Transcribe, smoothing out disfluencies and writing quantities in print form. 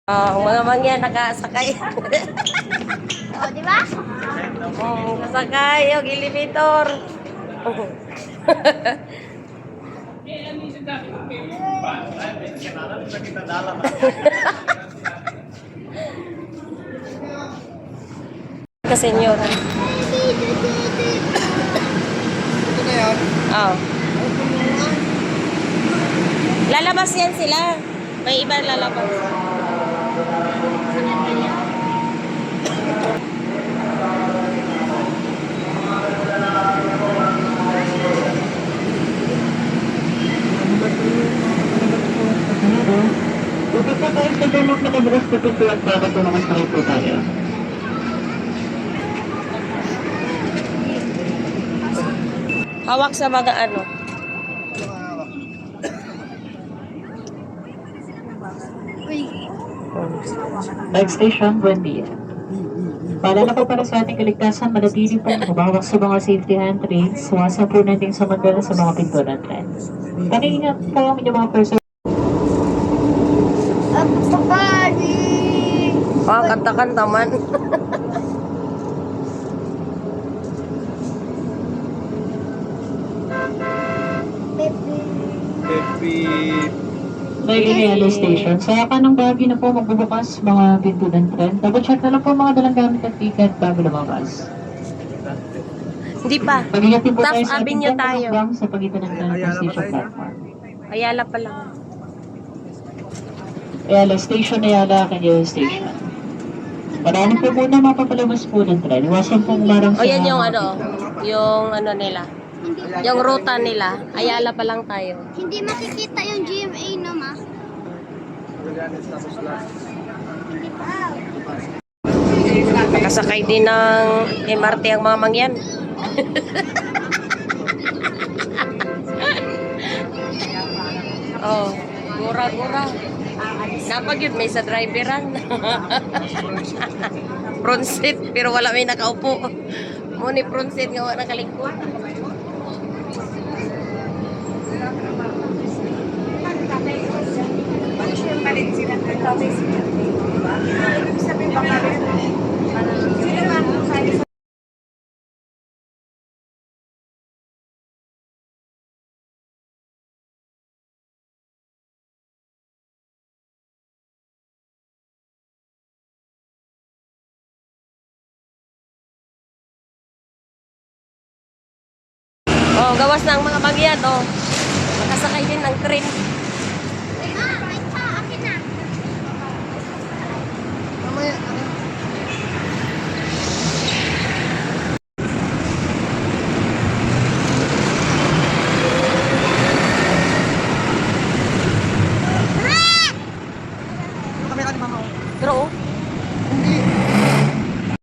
Mga mangyan nakasakay. O, di ba? Nakasakay yung elevator. Kasenyor. Ito na yan. Oh. Lalabas yan sila. May iba lalabas. Kapag po tayo sa gamot na kabukas po po at bakit po nakasakay po tayo. Hawak sa mga ano. Bike station, buen dia. Paalala po para sa ating kaligtasan, manatili po humawak sa mga safety handrails, suwasan po natin sa mandala sa mga pintuan tren. Kanina po ang inyong mga person. Kanta-kanta man. Happy. May yellow station. Sa kanang bahagi na po magbubukas mga pintuan tren. Double check na lang po mga dalang gamit at ticket bago lumabas. Hindi pa. Pag-ingat din po Taft tayo sa ating Avenue tayo. pagkakabang sa pagitan ng transportation platform. Ayala pa lang. Ayala Station, Ayala, Canyon Station. Marami po muna mapapalabas po ng tren. Iwasan pong umarang O yan yung ano. Yung ano nila. Yung ruta nila. Ayala pa lang tayo. Hindi makikita yung GMA, no, ma? Nakasakay din ng MRT ang mga mangyan. Oh, gura-gura. Napag yun, may sa driveran. Front seat, pero wala may nakaupo. Muni front seat nga wala nakalingkod. Palit sila ng topic sila. Sabihin ba kami? Sino man sabi sa Oh, gawas ng mga mangyan, oh. Makasakay din ng train.